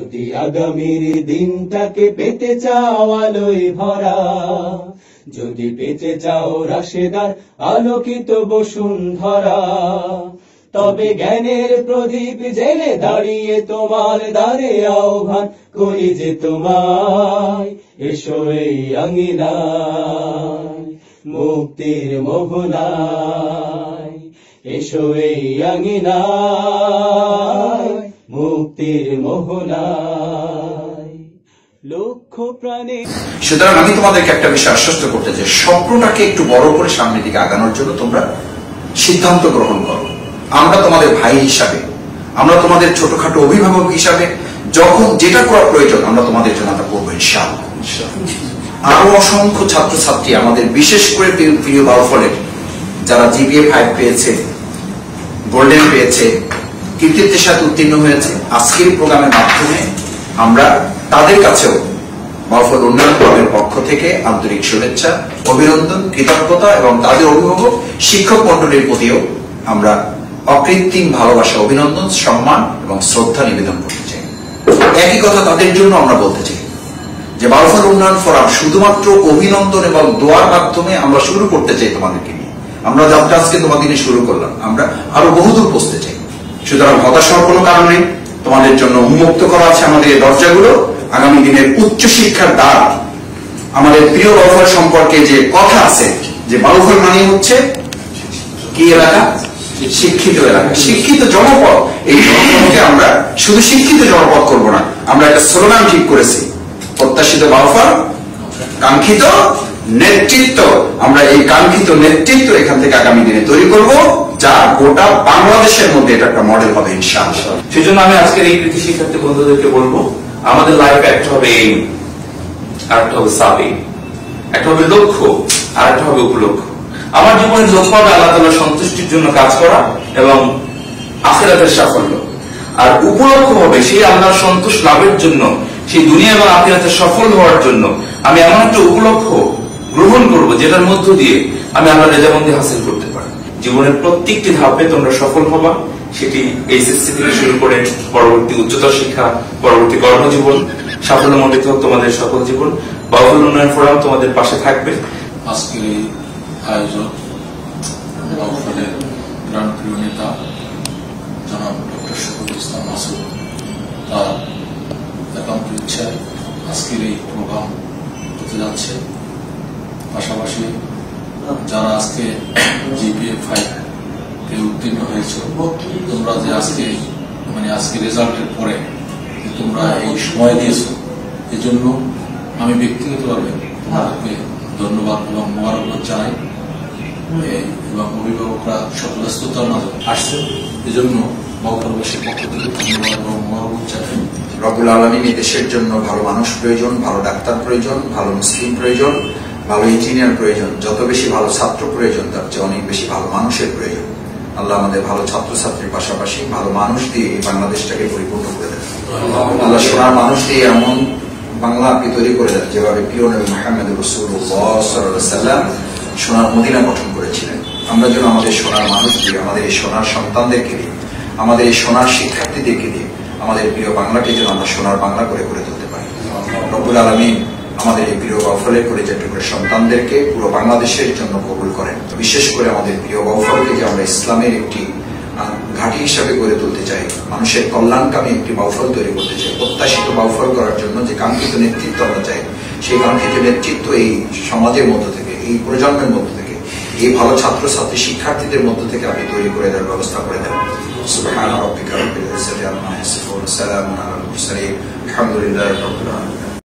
যদি আগামীর দিনটাকে পেতে চাও আলোয় ভরা, যদি পেতে চাও রাশেদার আলোকিত বসুন্ধরা, তবে জ্ঞানের প্রদীপ জেলে দাঁড়িয়ে তোমার দ্বারে আহ্বান করি যে তোমায়, এসো এই আঙিনায় মুক্তির মোহনায়, এসো এই আঙিনায় মুক্তির মোহনায়, লক্ষ প্রাণে। সুতরাং আমি তোমাদেরকে একটা বিষয় আশ্বস্ত করতে চাই, স্বপ্নটাকে একটু বড় করে সামনের দিকে আগানোর জন্য তোমরা সিদ্ধান্ত গ্রহণ করো। আমরা তোমাদের ভাই হিসাবে, আমরা তোমাদের ছোটখাটো অভিভাবক হিসাবে যখন যেটা করা প্রয়োজন আমরা তোমাদের জন্য তা করবো ইনশাআল্লাহ। আরো অসংখ্য ছাত্রছাত্রী আমাদের, বিশেষ করে প্রিয় বাউফলের যারা জিপিএ 5 পেয়েছে, গোল্ডেন পেয়েছে, কৃতিত্বের সাথে উত্তীর্ণ হয়েছে, আজকের প্রোগ্রামের মাধ্যমে আমরা তাদের কাছেও বাউফল উন্নয়ন ক্লাবের পক্ষ থেকে আন্তরিক শুভেচ্ছা, অভিনন্দন, কৃতজ্ঞতা এবং তাদের অভিভাবক শিক্ষক মন্ডলীর প্রতিও আমরা অকৃত্রিম ভালোবাসা, অভিনন্দন, সম্মান এবং শ্রদ্ধা নিবেদন করতে চাই। একই কথা তাদের জন্য আমরা বলতে চাই যে বাউফল উন্নয়ন ফোরাম শুধুমাত্র অভিনন্দন এবং দোয়ার মাধ্যমে আমরা শুরু করতে চাই তোমাদেরকে নিয়ে। আমরা যাত্রা আজকে তোমাদের নিয়ে শুরু করলাম, আমরা আরো বহুদূর পৌঁছতে চাই। সুতরাং হতাশ হওয়ার কোনো কারণ নেই, তোমাদের জন্য উন্মুক্ত করা আছে আমাদের এই দরজাগুলো। আগামী দিনের উচ্চ শিক্ষার দ্বার, আমাদের প্রিয় বাউফল সম্পর্কে যে কথা আছে যে বাউফল মানে হচ্ছে কি এলাকা? শিক্ষিত এলাকা, শিক্ষিত জনপদ। এই জনপদকে আমরা শুধু শিক্ষিত জনপদ করব না, আমরা একটা স্লোগান ঠিক করেছি, প্রত্যাশিত বাউফল, কাঙ্ক্ষিত নেতৃত্ব। আমরা এই কাঙ্ক্ষিত নেতৃত্ব এখান থেকে আগামী দিনে তৈরি করব, যা গোটা বাংলাদেশের মধ্যে এটা একটা মডেল হবে ইনশাআল্লাহ। সেই জন্য আমি আজকের এই কৃতি শিক্ষার্থী বন্ধুদেরকে বলবো, আমাদের লাইফে একটা হবে এইম, আর একটা হবে সাবি, একটা হবে লক্ষ্য, আর একটা হবে উপলক্ষ্য। আমার জীবনের লক্ষ্য হবে আল্লাহ তাআলার সন্তুষ্টির জন্য কাজ করা এবং আখিরাতের সাফল্য, আর উপলক্ষ্য হবে সেই আল্লাহর সন্তুষ্ট লাভের জন্য, সেই দুনিয়া এবং আখিরাতের সফল হওয়ার জন্য আমি এমন একটা উপলক্ষ্য গ্রহণ করব যেটার মধ্য দিয়ে আমি আল্লাহর রেজামন্দি হাসিল করতে পারি। জীবনের প্রত্যেকটি ধাপে তোমরা সফল হবা, সেটি এইচএসসি থেকে শুরু করে পরবর্তী উচ্চতর শিক্ষা, পরবর্তী কর্মজীবন, সাফল্যমণ্ডিত হোক তোমাদের সকল জীবন। বাউফল উন্নয়ন ফোরাম তোমাদের পাশে থাকবে। আজকের এই আয়োজন বাউফলের প্রাণ প্রিয় নেতা জনাব ডক্টর শফিকুল ইসলাম মাসুদ তার একান্ত ইচ্ছায় আজকের এই প্রোগ্রাম হতে যাচ্ছে। পাশাপাশি যারা আজকে জিপিএ 5 তে উত্তীর্ণ হয়েছে, তোমরা যে আজকে আজকে রেজাল্টের পরে তোমরা এই সময় দিয়েছো, এই জন্য আমি ব্যক্তিগতভাবে তোমাদেরকে ধন্যবাদ এবং মোবারকবাদ জানাই। এবং অভিভাবকরা সব ব্যস্ততার মাঝে আসছে, এই জন্য বাউফলবাসীর পক্ষ থেকে ধন্যবাদ এবং মোবারকবাদ জানাই। রব্বুল আলামিন এই দেশের জন্য ভালো মানুষ প্রয়োজন, ভালো ডাক্তার প্রয়োজন, ভালো মুসলিম প্রয়োজন, ভালো ইঞ্জিনিয়ার প্রয়োজন। যত বেশি ভালো ছাত্র প্রয়োজন, তার চেয়ে অনেক বেশি ভালো মানুষের প্রয়োজন। আল্লাহ আমাদের ভালো ছাত্রছাত্রীর পাশাপাশি ভালো মানুষ দিয়ে এই বাংলাদেশটাকে পরিপূর্ণ করে দেন। আল্লাহ সোনার মানুষ দিয়ে এমন বাংলা আপনি তৈরি করে দেন যেভাবে প্রিয় নবী মুহাম্মদ রাসূলুল্লাহ সাল্লাল্লাহু আলাইহি ওয়াসাল্লাম সোনার মদিনা গঠন করেছিলেন। আমরা যেন আমাদের সোনার মানুষ দিয়ে, আমাদের এই সোনার সন্তানদেরকে দিয়ে, আমাদের এই সোনার শিক্ষার্থীদেরকে দিয়ে আমাদের প্রিয় বাংলাকে যেন আমরা সোনার বাংলা করে গড়ে তুলতে পারি। রব্বুল আলামিন আমাদের এই প্রিয় বাউফলের করে টুকরের সন্তানদেরকে পুরো বাংলাদেশের জন্য কবুল করেন। বিশেষ করে আমাদের প্রিয় বাউফলকে যে আমরা ইসলামের একটি ঘাঁটি হিসাবে গড়ে তুলতে চাই, মানুষের কল্যাণকামী একটি বাউফল তৈরি করতে চাই, প্রত্যাশিত বাউফল করার জন্য যে কাঙ্ক্ষিত নেতৃত্ব আমরা চাই, সেই কাঙ্ক্ষিত নেতৃত্ব এই সমাজের মধ্য থেকে, এই প্রজন্মের মধ্য থেকে, এই ভালো ছাত্রছাত্রী শিক্ষার্থীদের মধ্য থেকে আপনি তৈরি করে দেওয়ার ব্যবস্থা করে দেন। সুবহান রাব্বিকা রাব্বিল ইজ্জাতি আম্মা ইয়াসিফুন, সালামুন আলাল মুরসালিন, আলহামদুলিল্লাহি রাব্বিল আলামিন।